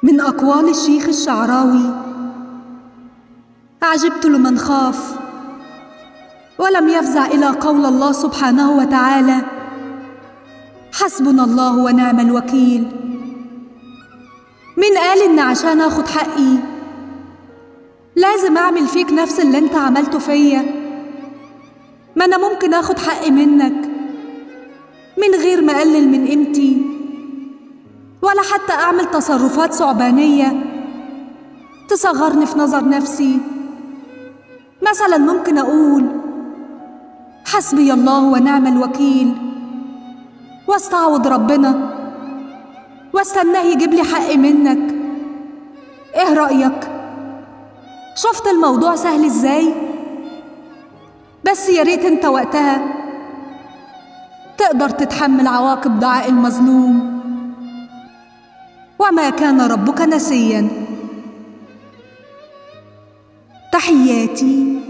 من أقوال الشيخ الشعراوي: عجبت لمن خاف ولم يفزع إلى قول الله سبحانه وتعالى: حسبنا الله ونعم الوكيل. مين قال إن عشان أخد حقي لازم أعمل فيك نفس اللي أنت عملته فيا؟ ما أنا ممكن أخد حقي منك من غير ما أقلل من قيمتي ولا حتى أعمل تصرفات ثعبانية تصغرني في نظر نفسي. مثلا ممكن أقول حسبي الله ونعم الوكيل واستعوض ربنا واستناه يجيب لي حقي منك. إيه رأيك؟ شفت الموضوع سهل إزاي؟ بس يا ريت أنت وقتها تقدر تتحمل عواقب دعاء المظلوم. وما كان ربك نسيا. تحياتي.